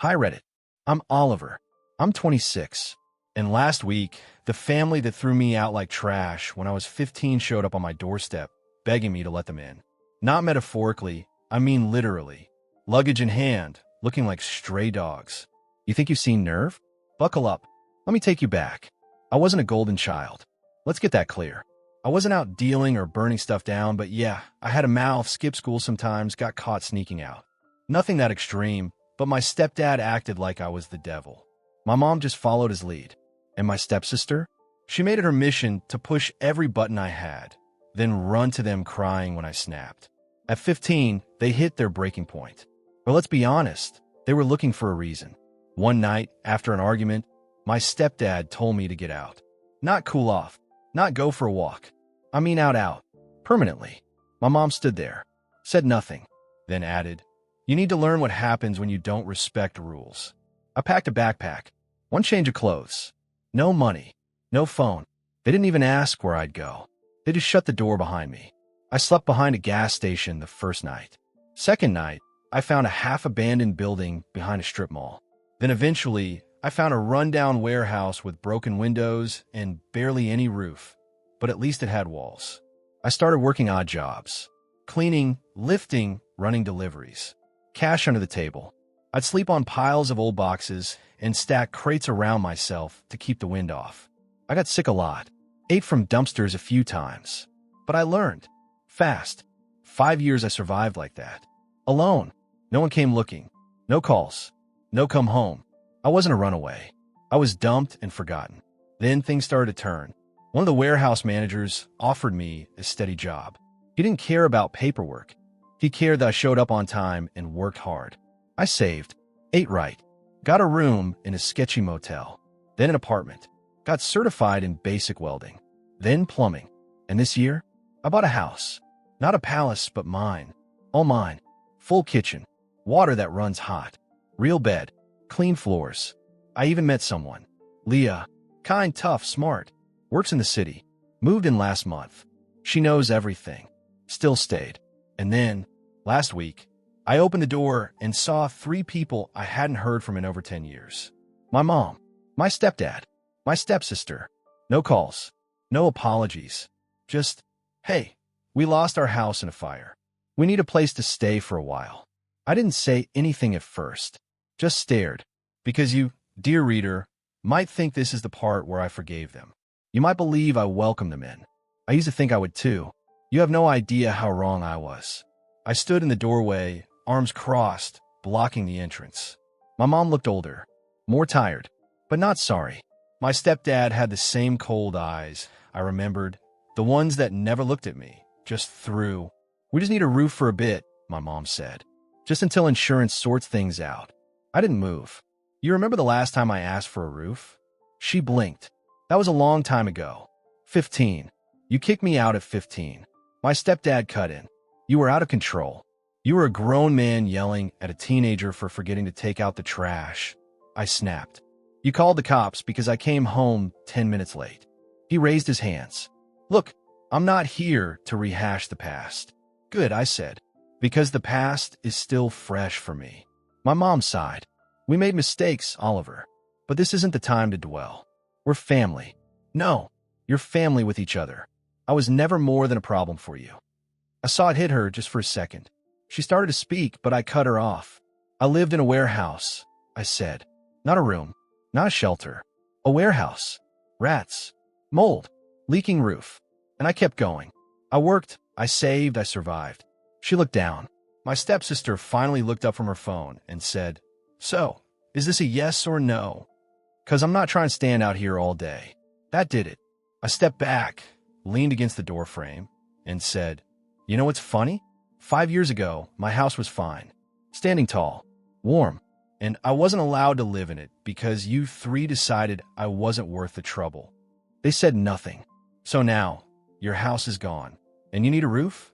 Hi Reddit. I'm Oliver. I'm 26. And last week, the family that threw me out like trash when I was 15 showed up on my doorstep, begging me to let them in. Not metaphorically, I mean literally. Luggage in hand, looking like stray dogs. You think you've seen nerve? Buckle up. Let me take you back. I wasn't a golden child. Let's get that clear. I wasn't out dealing or burning stuff down, but yeah, I had a mouth, skipped school sometimes, got caught sneaking out. Nothing that extreme, but my stepdad acted like I was the devil. My mom just followed his lead. And my stepsister? She made it her mission to push every button I had, then run to them crying when I snapped. At 15, they hit their breaking point. But let's be honest, they were looking for a reason. One night, after an argument, my stepdad told me to get out. Not cool off, not go for a walk. I mean out, permanently. My mom stood there, said nothing, then added, "You need to learn what happens when you don't respect rules." I packed a backpack, one change of clothes, no money, no phone. They didn't even ask where I'd go. They just shut the door behind me. I slept behind a gas station the first night. Second night, I found a half-abandoned building behind a strip mall. Then eventually, I found a rundown warehouse with broken windows and barely any roof, but at least it had walls. I started working odd jobs, cleaning, lifting, running deliveries. Cash under the table. I'd sleep on piles of old boxes and stack crates around myself to keep the wind off. I got sick a lot, ate from dumpsters a few times, but I learned. Fast. 5 years I survived like that. Alone. No one came looking. No calls. No come home. I wasn't a runaway. I was dumped and forgotten. Then things started to turn. One of the warehouse managers offered me a steady job. He didn't care about paperwork. He cared that I showed up on time and worked hard. I saved, ate right, got a room in a sketchy motel, then an apartment, got certified in basic welding, then plumbing. And this year, I bought a house. Not a palace, but mine. All mine. Full kitchen, water that runs hot, real bed, clean floors. I even met someone. Leah, kind, tough, smart, works in the city, moved in last month. She knows everything. Still stayed. And then, last week, I opened the door and saw 3 people I hadn't heard from in over 10 years. My mom, my stepdad, my stepsister. No calls, no apologies. Just, hey, we lost our house in a fire. We need a place to stay for a while. I didn't say anything at first, just stared, because you, dear reader, might think this is the part where I forgave them. You might believe I welcomed them in. I used to think I would too. You have no idea how wrong I was. I stood in the doorway, arms crossed, blocking the entrance. My mom looked older, more tired, but not sorry. My stepdad had the same cold eyes, I remembered, the ones that never looked at me, just through. "We just need a roof for a bit," my mom said, "just until insurance sorts things out." I didn't move. "You remember the last time I asked for a roof?" She blinked. "That was a long time ago. 15. You kicked me out at 15. My stepdad cut in. You were out of control. You were a grown man yelling at a teenager for forgetting to take out the trash." I snapped. "You called the cops because I came home 10 minutes late." He raised his hands. "Look, I'm not here to rehash the past." "Good," I said, "because the past is still fresh for me." My mom sighed. "We made mistakes, Oliver, but this isn't the time to dwell. We're family." "No, you're family with each other. I was never more than a problem for you." I saw it hit her just for a second. She started to speak, but I cut her off. "I lived in a warehouse," I said. "Not a room, not a shelter. A warehouse. Rats. Mold. Leaking roof." And I kept going. I worked, I saved, I survived. She looked down. My stepsister finally looked up from her phone and said, "So, is this a yes or no? 'Cause I'm not trying to stand out here all day." That did it. I stepped back, leaned against the doorframe, and said, "You know what's funny? 5 years ago, my house was fine, standing tall, warm, and I wasn't allowed to live in it because you 3 decided I wasn't worth the trouble. They said nothing. So now, your house is gone, and you need a roof?"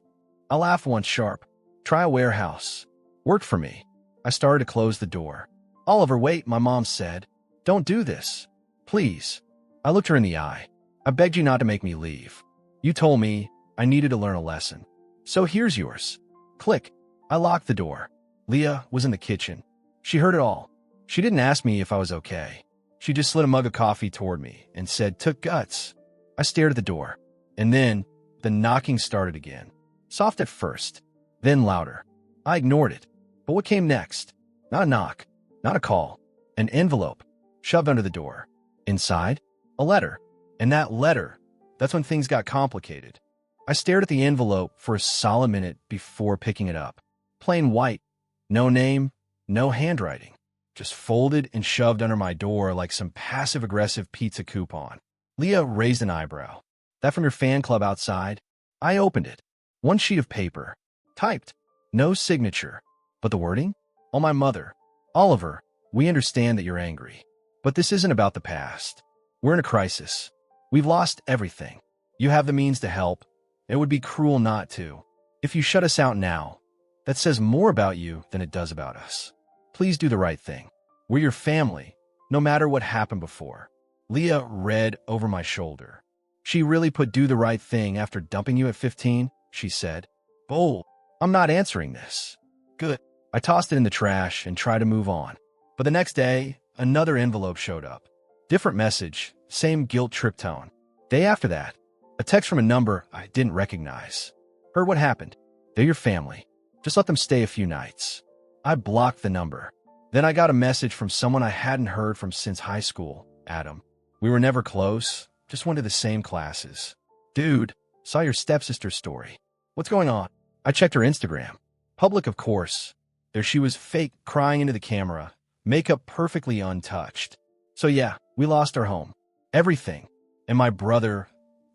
I laughed once sharp. "Try a warehouse. Worked for me." I started to close the door. "Oliver, wait," my mom said. "Don't do this. Please." I looked her in the eye. "I begged you not to make me leave. You told me I needed to learn a lesson. So here's yours." Click. I locked the door. Leah was in the kitchen. She heard it all. She didn't ask me if I was okay. She just slid a mug of coffee toward me and said, "Took guts." I stared at the door. And then the knocking started again. Soft at first, then louder. I ignored it. But what came next? Not a knock, not a call. An envelope shoved under the door. Inside, a letter. And that letter, that's when things got complicated. I stared at the envelope for a solid minute before picking it up. Plain white. No name, no handwriting. Just folded and shoved under my door like some passive-aggressive pizza coupon. Leah raised an eyebrow. "That from your fan club outside?" I opened it. One sheet of paper. Typed. No signature. But the wording? "Oh, my mother. Oliver, we understand that you're angry. But this isn't about the past. We're in a crisis. We've lost everything. You have the means to help. It would be cruel not to. If you shut us out now, that says more about you than it does about us. Please do the right thing. We're your family, no matter what happened before." Leah read over my shoulder. "She really put do the right thing after dumping you at 15, she said. "Bold. I'm not answering this." Good. I tossed it in the trash and tried to move on. But the next day, another envelope showed up. Different message, same guilt trip tone. Day after that, a text from a number I didn't recognize. "Heard what happened. They're your family. Just let them stay a few nights." I blocked the number. Then I got a message from someone I hadn't heard from since high school, Adam. We were never close, just went to the same classes. "Dude, saw your stepsister's story. What's going on?" I checked her Instagram. Public, of course. There she was, fake, crying into the camera, makeup perfectly untouched. So yeah, we lost our home. Everything. And my brother,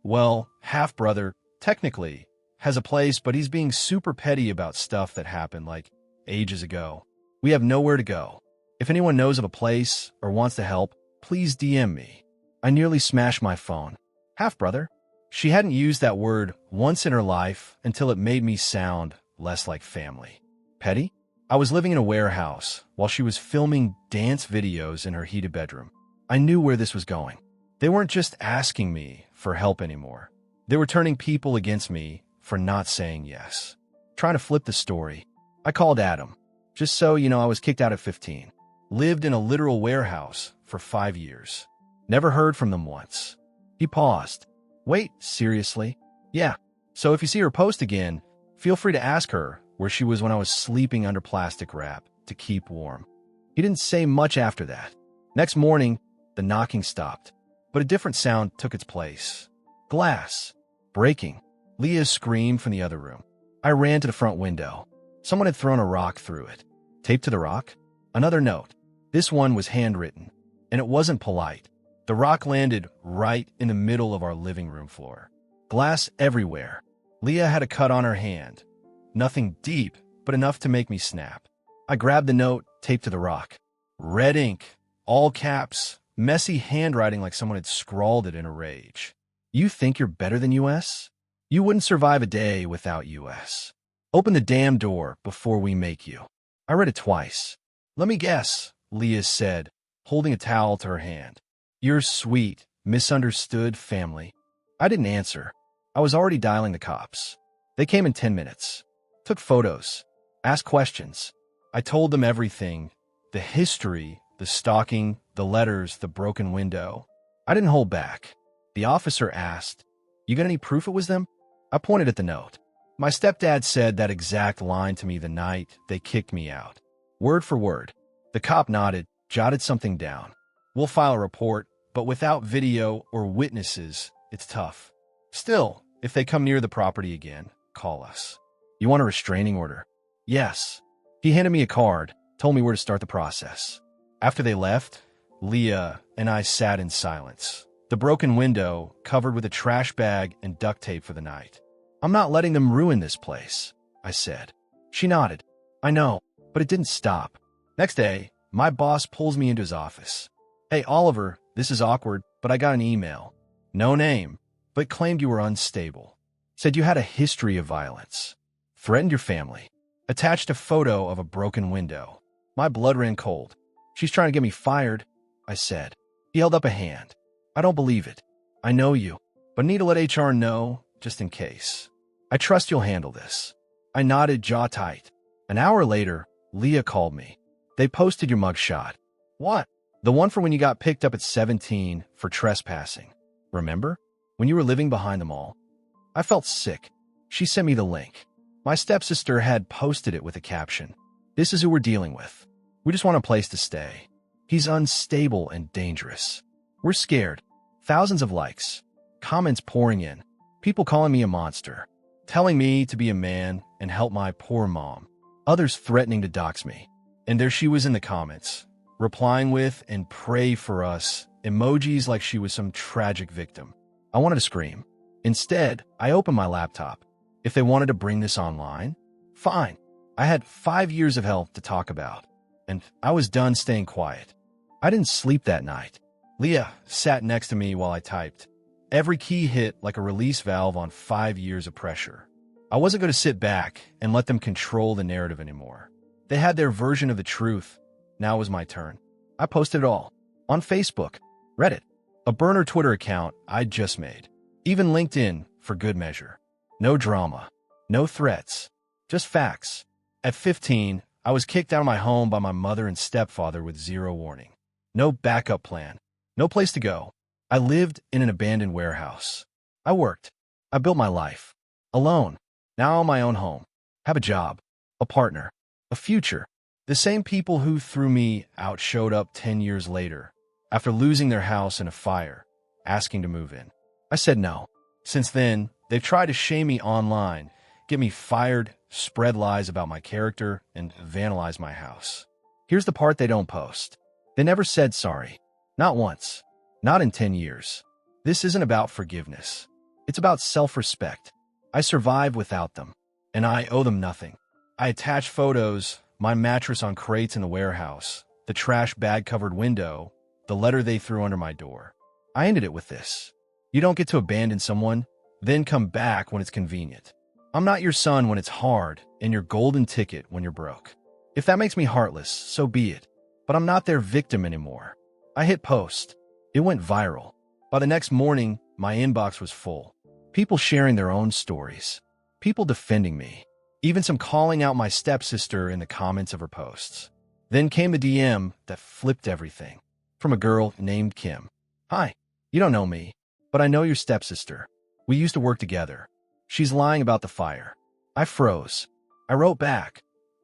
well, half-brother, technically, has a place, but he's being super petty about stuff that happened, like, ages ago. We have nowhere to go. If anyone knows of a place or wants to help, please DM me. I nearly smashed my phone. Half-brother? She hadn't used that word once in her life until it made me sound less like family. Petty? I was living in a warehouse while she was filming dance videos in her heated bedroom. I knew where this was going. They weren't just asking me for help anymore. They were turning people against me for not saying yes. Trying to flip the story, I called Adam. Just so you know, I was kicked out at 15. Lived in a literal warehouse for 5 years. Never heard from them once. He paused. "Wait, seriously?" "Yeah. So if you see her post again, feel free to ask her where she was when I was sleeping under plastic wrap to keep warm." He didn't say much after that. Next morning, the knocking stopped, but a different sound took its place. Glass. Breaking. Leah screamed from the other room. I ran to the front window. Someone had thrown a rock through it. Taped to the rock? Another note. This one was handwritten, and it wasn't polite. The rock landed right in the middle of our living room floor. Glass everywhere. Leah had a cut on her hand. Nothing deep, but enough to make me snap. I grabbed the note, taped to the rock. Red ink, all caps, messy handwriting like someone had scrawled it in a rage. "You think you're better than US? You wouldn't survive a day without US. Open the damn door before we make you." I read it twice. "Let me guess," Leah said, holding a towel to her hand. "You're sweet, misunderstood family." I didn't answer. I was already dialing the cops. They came in 10 minutes. Took photos. Asked questions. I told them everything. The history, the stalking, the letters, the broken window. I didn't hold back. The officer asked, "You got any proof it was them?" I pointed at the note. My stepdad said that exact line to me the night they kicked me out. Word for word. The cop nodded, jotted something down. "We'll file a report, but without video or witnesses, it's tough. Still, if they come near the property again, call us." "You want a restraining order?" "Yes." He handed me a card, told me where to start the process. After they left, Leah and I sat in silence. The broken window covered with a trash bag and duct tape for the night. "I'm not letting them ruin this place," I said. She nodded. "I know, but it didn't stop." Next day, my boss pulls me into his office. "Hey, Oliver, this is awkward, but I got an email. No name, but claimed you were unstable. Said you had a history of violence. Threatened your family. Attached a photo of a broken window." My blood ran cold. "She's trying to get me fired," I said. He held up a hand. "I don't believe it. I know you, but need to let HR know, just in case. I trust you'll handle this." I nodded, jaw tight. An hour later, Leah called me. "They posted your mugshot. What? The one for when you got picked up at 17 for trespassing. Remember? When you were living behind the mall? I felt sick. She sent me the link. My stepsister had posted it with a caption. This is who we're dealing with. We just want a place to stay. He's unstable and dangerous. We're scared. Thousands of likes. Comments pouring in. People calling me a monster. Telling me to be a man and help my poor mom. Others threatening to dox me. And there she was in the comments, replying with "and pray for us," emojis like she was some tragic victim. I wanted to scream. Instead, I opened my laptop. If they wanted to bring this online, fine. I had 5 years of hell to talk about, and I was done staying quiet. I didn't sleep that night. Leah sat next to me while I typed. Every key hit like a release valve on 5 years of pressure. I wasn't going to sit back and let them control the narrative anymore. They had their version of the truth. Now it was my turn. I posted it all. On Facebook, Reddit, a burner Twitter account I'd just made. Even LinkedIn, for good measure. No drama. No threats. Just facts. At 15, I was kicked out of my home by my mother and stepfather with zero warning. No backup plan. No place to go. I lived in an abandoned warehouse. I worked. I built my life. Alone. Now on my own home. Have a job. A partner. A future. The same people who threw me out showed up 10 years later, after losing their house in a fire, asking to move in. I said no. Since then, they've tried to shame me online, get me fired, spread lies about my character, and vandalize my house. Here's the part they don't post. They never said sorry. Not once. Not in 10 years. This isn't about forgiveness. It's about self-respect. I survived without them, and I owe them nothing. I attached photos, my mattress on crates in the warehouse, the trash bag-covered window, the letter they threw under my door. I ended it with this. You don't get to abandon someone, then come back when it's convenient. I'm not your son when it's hard, and your golden ticket when you're broke. If that makes me heartless, so be it. But I'm not their victim anymore. I hit post. It went viral. By the next morning, my inbox was full. People sharing their own stories. People defending me. Even some calling out my stepsister in the comments of her posts. Then came the DM that flipped everything. From a girl named Kim. Hi, you don't know me, but I know your stepsister. We used to work together. She's lying about the fire. I froze. I wrote back.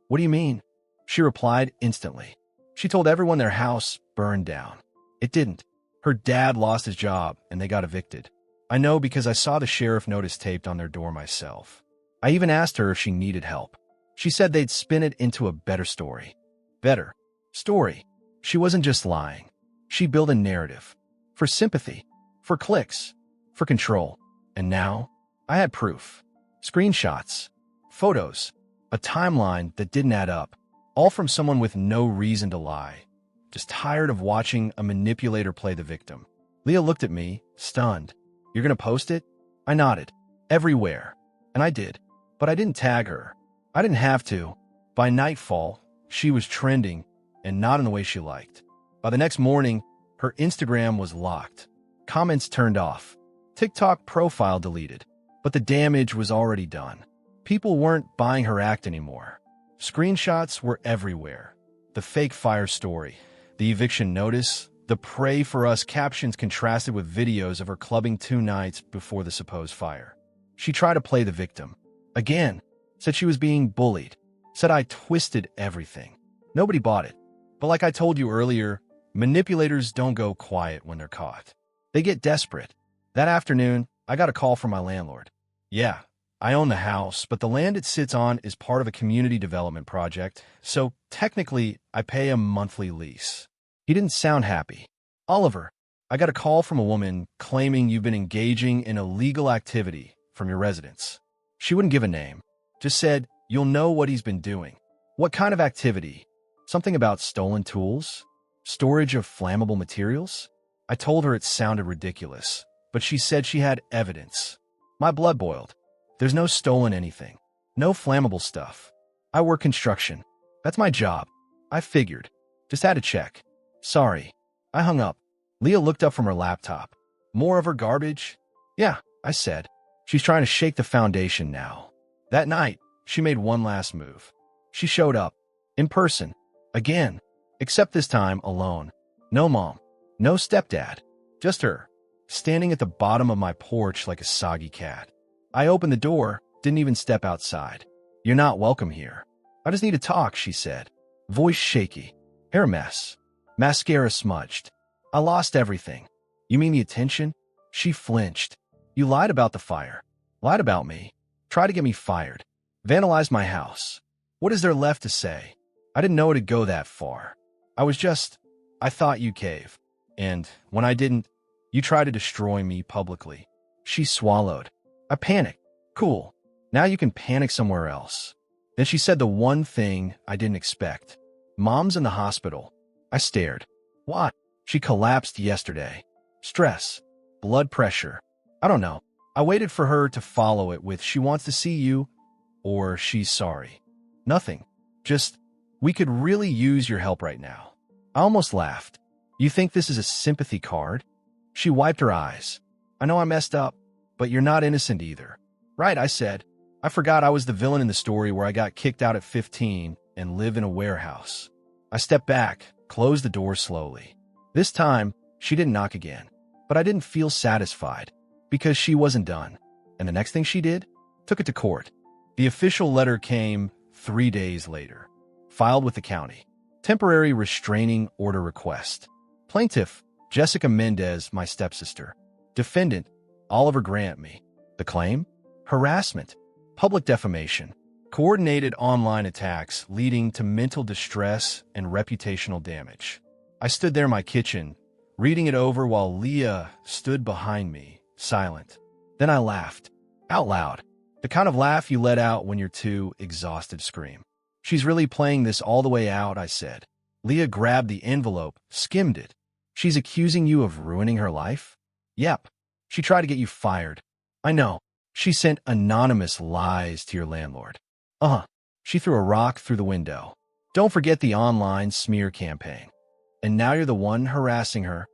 What do you mean? She replied instantly. She told everyone their house burned down. It didn't. Her dad lost his job and they got evicted. I know because I saw the sheriff notice taped on their door myself. I even asked her if she needed help. She said they'd spin it into a better story. Better story. She wasn't just lying. She built a narrative. For sympathy. For clicks. For control. And now, I had proof. Screenshots. Photos. A timeline that didn't add up. All from someone with no reason to lie. Just tired of watching a manipulator play the victim. Leah looked at me, stunned. You're gonna post it? I nodded. Everywhere. And I did. But I didn't tag her. I didn't have to. By nightfall, she was trending, and not in the way she liked. By the next morning, her Instagram was locked. Comments turned off. TikTok profile deleted. But the damage was already done. People weren't buying her act anymore. Screenshots were everywhere. The fake fire story, the eviction notice, the pray for us captions contrasted with videos of her clubbing 2 nights before the supposed fire. She tried to play the victim. Again, said she was being bullied. Said I twisted everything. Nobody bought it. But like I told you earlier, manipulators don't go quiet when they're caught. They get desperate. That afternoon, I got a call from my landlord. Yeah, I own the house, but the land it sits on is part of a community development project, so technically I pay a monthly lease. He didn't sound happy. Oliver, I got a call from a woman claiming you've been engaging in illegal activity from your residence. She wouldn't give a name, just said, you'll know what he's been doing. What kind of activity? Something about stolen tools? Storage of flammable materials? I told her it sounded ridiculous, but she said she had evidence. My blood boiled. There's no stolen anything. No flammable stuff. I work construction. That's my job. I figured. Just had to check. Sorry. I hung up. Leah looked up from her laptop. More of her garbage? Yeah, I said. She's trying to shake the foundation now. That night, she made one last move. She showed up. In person. Again. Except this time alone. No mom. No stepdad. Just her. Standing at the bottom of my porch like a soggy cat. I opened the door, didn't even step outside. You're not welcome here. I just need to talk, she said. Voice shaky. Hair a mess. Mascara smudged. I lost everything. You mean the attention? She flinched. You lied about the fire. Lied about me. Tried to get me fired. Vandalized my house. What is there left to say? I didn't know it'd go that far. I thought you'd cave. And when I didn't, you tried to destroy me publicly. She swallowed. I panicked. Cool. Now you can panic somewhere else. Then she said the one thing I didn't expect. Mom's in the hospital. I stared. What? She collapsed yesterday. Stress. Blood pressure. I don't know. I waited for her to follow it with she wants to see you or she's sorry. Nothing. Just, we could really use your help right now. I almost laughed. You think this is a sympathy card? She wiped her eyes. I know I messed up, but you're not innocent either. Right, I said. I forgot I was the villain in the story where I got kicked out at 15 and live in a warehouse. I stepped back, closed the door slowly. This time, she didn't knock again. But I didn't feel satisfied, because she wasn't done. And the next thing she did? Took it to court. The official letter came 3 days later. Filed with the county. Temporary restraining order request. Plaintiff, Jessica Mendez, my stepsister. Defendant, Oliver Grant me. The claim? Harassment. Public defamation. Coordinated online attacks leading to mental distress and reputational damage. I stood there in my kitchen, reading it over while Leah stood behind me, silent. Then I laughed. Out loud. The kind of laugh you let out when you're too exhausted to scream. She's really playing this all the way out, I said. Leah grabbed the envelope, skimmed it. She's accusing you of ruining her life? Yep. She tried to get you fired. I know. She sent anonymous lies to your landlord. She threw a rock through the window. Don't forget the online smear campaign. And now you're the one harassing her.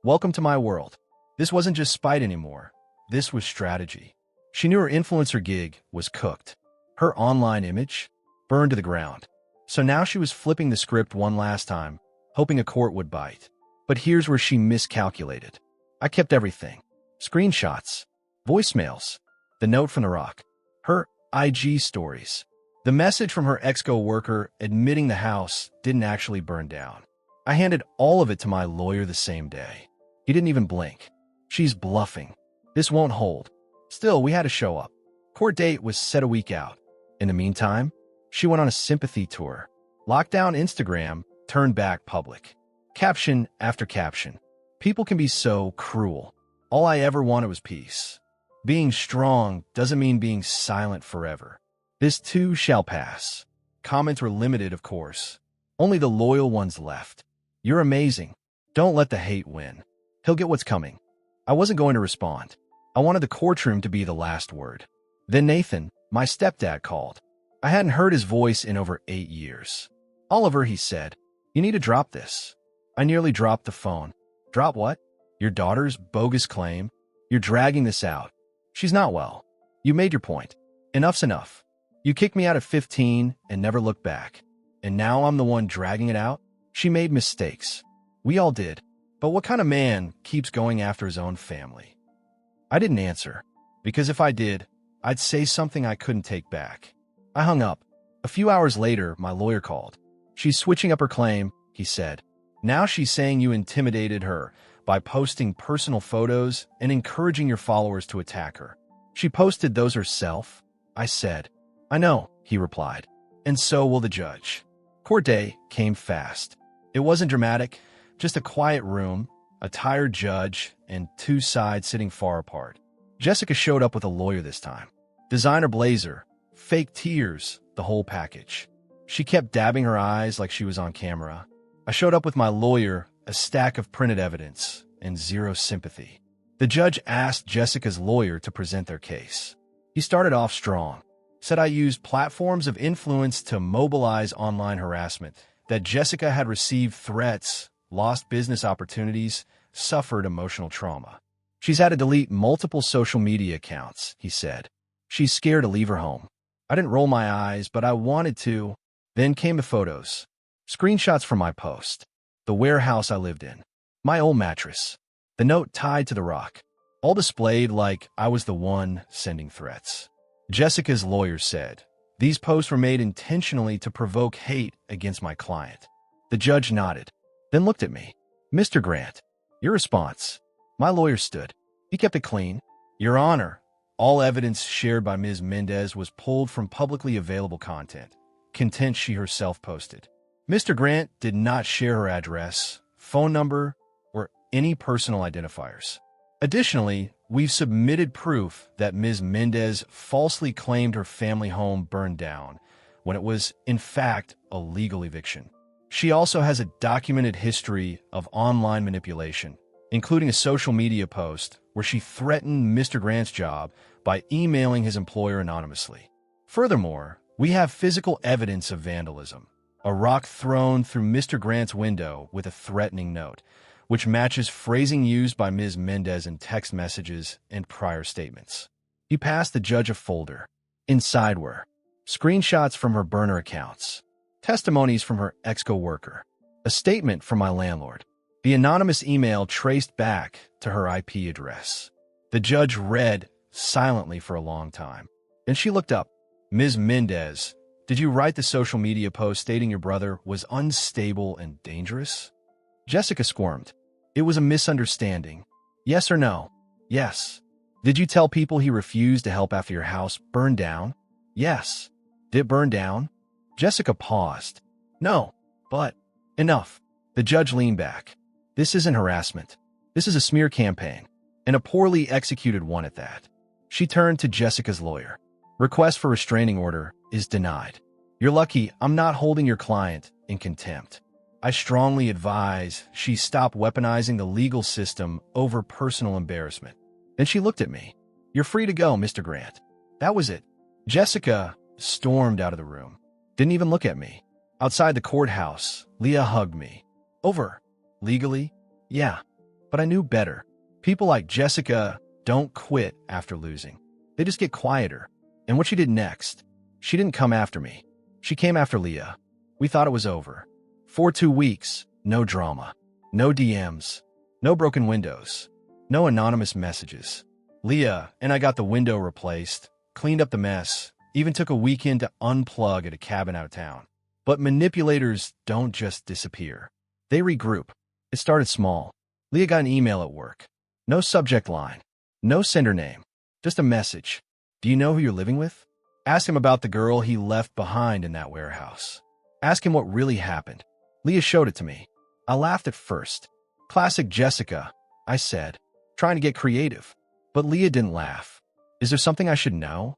Welcome to my world. This wasn't just spite anymore. This was strategy. She knew her influencer gig was cooked. Her online image burned to the ground. So now she was flipping the script one last time, hoping a court would bite. But here's where she miscalculated. I kept everything. Screenshots, voicemails, the note from the rock, her IG stories. The message from her ex-co-worker admitting the house didn't actually burn down. I handed all of it to my lawyer the same day. He didn't even blink. She's bluffing. This won't hold. Still, we had to show up. Court date was set a week out. In the meantime, she went on a sympathy tour. Locked down Instagram, turned back public. Caption after caption. People can be so cruel. All I ever wanted was peace. Being strong doesn't mean being silent forever. This too shall pass. Comments were limited, of course. Only the loyal ones left. You're amazing. Don't let the hate win. He'll get what's coming. I wasn't going to respond. I wanted the courtroom to be the last word. Then Nathan, my stepdad, called. I hadn't heard his voice in over 8 years. Oliver, he said, you need to drop this. I nearly dropped the phone. Drop what? Your daughter's bogus claim? You're dragging this out. She's not well. You made your point. Enough's enough. You kicked me out at 15 and never looked back. And now I'm the one dragging it out? She made mistakes. We all did. But what kind of man keeps going after his own family? I didn't answer, because if I did, I'd say something I couldn't take back. I hung up. A few hours later, my lawyer called. She's switching up her claim, he said. Now she's saying you intimidated her by posting personal photos and encouraging your followers to attack her. She posted those herself, I said. I know, he replied. And so will the judge. Court day came fast. It wasn't dramatic, just a quiet room, a tired judge, and two sides sitting far apart. Jessica showed up with a lawyer this time. Designer blazer, fake tears, the whole package. She kept dabbing her eyes like she was on camera. I showed up with my lawyer, a stack of printed evidence, and zero sympathy. The judge asked Jessica's lawyer to present their case. He started off strong, said I used platforms of influence to mobilize online harassment, that Jessica had received threats, lost business opportunities, suffered emotional trauma. She's had to delete multiple social media accounts, he said. She's scared to leave her home. I didn't roll my eyes, but I wanted to. Then came the photos. Screenshots from my post. The warehouse I lived in. My old mattress. The note tied to the rock. All displayed like I was the one sending threats. Jessica's lawyer said, "These posts were made intentionally to provoke hate against my client." The judge nodded, then looked at me. "Mr. Grant, your response." My lawyer stood. He kept it clean. "Your Honor, all evidence shared by Ms. Mendez was pulled from publicly available content, content she herself posted. Mr. Grant did not share her address, phone number, or any personal identifiers. Additionally, we've submitted proof that Ms. Mendez falsely claimed her family home burned down when it was, in fact, a legal eviction. She also has a documented history of online manipulation, including a social media post where she threatened Mr. Grant's job by emailing his employer anonymously. Furthermore, we have physical evidence of vandalism, a rock thrown through Mr. Grant's window with a threatening note, which matches phrasing used by Ms. Mendez in text messages and prior statements. He passed the judge a folder. Inside were screenshots from her burner accounts, testimonies from her ex-co-worker, a statement from my landlord. The anonymous email traced back to her IP address. The judge read silently for a long time. Then she looked up. "Ms. Mendez, did you write the social media post stating your brother was unstable and dangerous?" Jessica squirmed. "It was a misunderstanding. Yes or no?" "Yes." "Did you tell people he refused to help after your house burned down?" "Yes." "Did it burn down?" Jessica paused. "No, but..." "Enough." The judge leaned back. "This isn't harassment. This is a smear campaign, and a poorly executed one at that." She turned to Jessica's lawyer. "Request for restraining order is denied. You're lucky I'm not holding your client in contempt. I strongly advise she stop weaponizing the legal system over personal embarrassment." Then she looked at me. "You're free to go, Mr. Grant." That was it. Jessica stormed out of the room. Didn't even look at me. Outside the courthouse, Leah hugged me. "Over. Legally? Yeah. But I knew better. People like Jessica don't quit after losing. They just get quieter." And what she did next? She didn't come after me. She came after Leah. We thought it was over. For 2 weeks, no drama. No DMs. No broken windows. No anonymous messages. Leah and I got the window replaced, cleaned up the mess, even took a weekend to unplug at a cabin out of town. But manipulators don't just disappear. They regroup. It started small. Leah got an email at work. No subject line. No sender name. Just a message. "Do you know who you're living with?" Ask him about the girl he left behind in that warehouse. Ask him what really happened. Leah showed it to me. I laughed at first. "Classic Jessica," I said, trying to get creative. But Leah didn't laugh. "Is there something I should know?"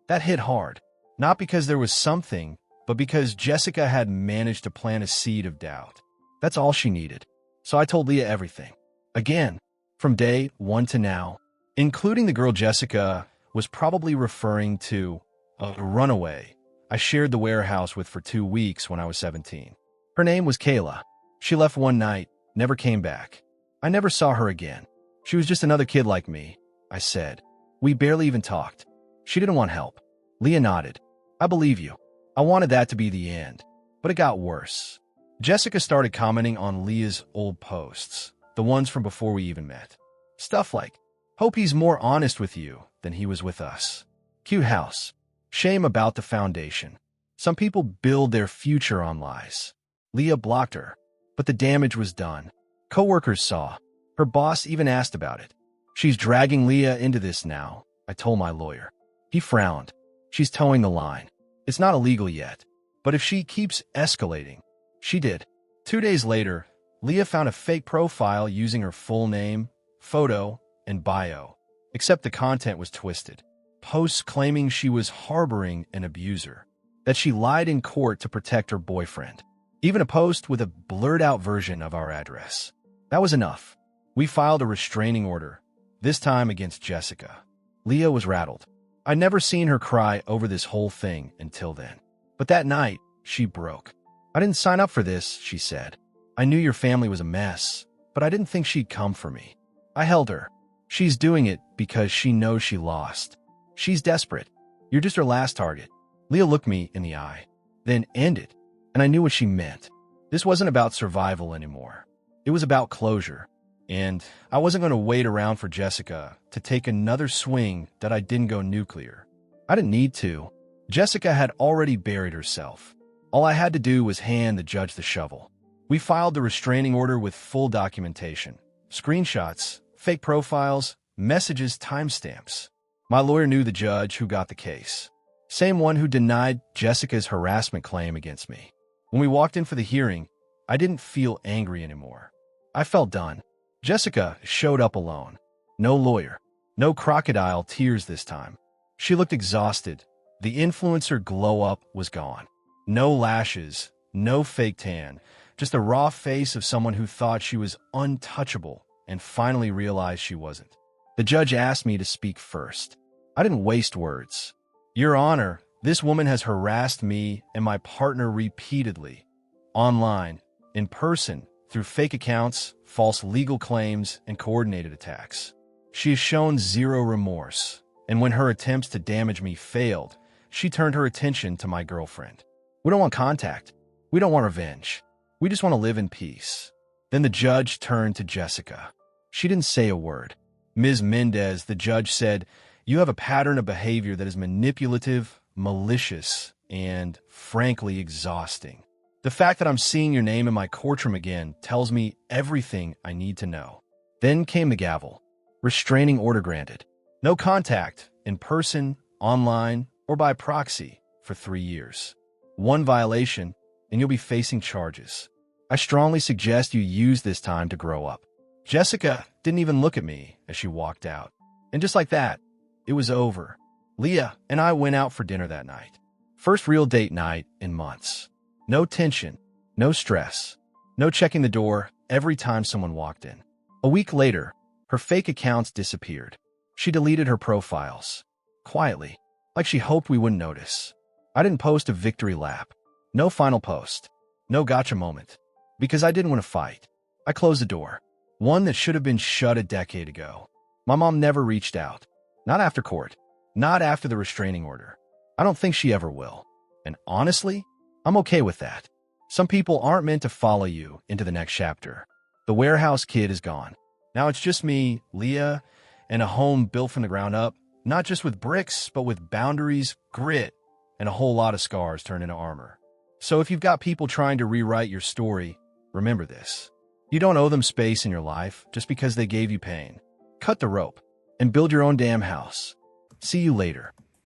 That hit hard. Not because there was something, but because Jessica had managed to plant a seed of doubt. That's all she needed. So I told Leah everything. Again, from day one to now, including the girl Jessica was probably referring to, a runaway I shared the warehouse with for 2 weeks when I was 17. Her name was Kayla. She left one night, never came back. I never saw her again. She was just another kid like me, I said. We barely even talked. She didn't want help. Leah nodded. "I believe you. I wanted that to be the end. But it got worse." Jessica started commenting on Leah's old posts, the ones from before we even met. Stuff like, "Hope he's more honest with you than he was with us. Cute house. Shame about the foundation. Some people build their future on lies." Leah blocked her, but the damage was done. Coworkers saw. Her boss even asked about it. "She's dragging Leah into this now," I told my lawyer. He frowned. "She's towing the line. It's not illegal yet. But if she keeps escalating..." She did. 2 days later, Leah found a fake profile using her full name, photo, and bio, except the content was twisted. Posts claiming she was harboring an abuser, that she lied in court to protect her boyfriend. Even a post with a blurred-out version of our address. That was enough. We filed a restraining order, this time against Jessica. Leah was rattled. I'd never seen her cry over this whole thing until then. But that night, she broke. "I didn't sign up for this," she said. "I knew your family was a mess, but I didn't think she'd come for me." I held her. "She's doing it because she knows she lost. She's desperate. You're just her last target." Leah looked me in the eye, then ended, and I knew what she meant. This wasn't about survival anymore. It was about closure. And I wasn't going to wait around for Jessica to take another swing that I didn't go nuclear. I didn't need to. Jessica had already buried herself. All I had to do was hand the judge the shovel. We filed the restraining order with full documentation. Screenshots, fake profiles, messages, timestamps. My lawyer knew the judge who got the case. Same one who denied Jessica's harassment claim against me. When we walked in for the hearing, I didn't feel angry anymore. I felt done. Jessica showed up alone. No lawyer. No crocodile tears this time. She looked exhausted. The influencer glow-up was gone. No lashes, no fake tan, just a raw face of someone who thought she was untouchable and finally realized she wasn't. The judge asked me to speak first. I didn't waste words. Your Honor, this woman has harassed me and my partner repeatedly. Online, in person, through fake accounts, false legal claims, and coordinated attacks. She has shown zero remorse, and when her attempts to damage me failed, she turned her attention to my girlfriend. We don't want contact. We don't want revenge. We just want to live in peace. Then the judge turned to Jessica. She didn't say a word. Ms. Mendez, the judge said, "You have a pattern of behavior that is manipulative, malicious, and frankly exhausting. The fact that I'm seeing your name in my courtroom again tells me everything I need to know." Then came the gavel. Restraining order granted. No contact, in person, online, or by proxy, for 3 years. One violation, and you'll be facing charges. I strongly suggest you use this time to grow up. Jessica didn't even look at me as she walked out. And just like that, it was over. Leah and I went out for dinner that night. First real date night in months. No tension, no stress, no checking the door every time someone walked in. A week later, her fake accounts disappeared. She deleted her profiles. Quietly, like she hoped we wouldn't notice. I didn't post a victory lap. No final post. No gotcha moment. Because I didn't want to fight. I closed the door. One that should have been shut a decade ago. My mom never reached out. Not after court. Not after the restraining order. I don't think she ever will. And honestly, I'm okay with that. Some people aren't meant to follow you into the next chapter. The warehouse kid is gone. Now it's just me, Leah, and a home built from the ground up, not just with bricks, but with boundaries, grit, and a whole lot of scars turned into armor. So if you've got people trying to rewrite your story, remember this. You don't owe them space in your life just because they gave you pain. Cut the rope and build your own damn house. See you later.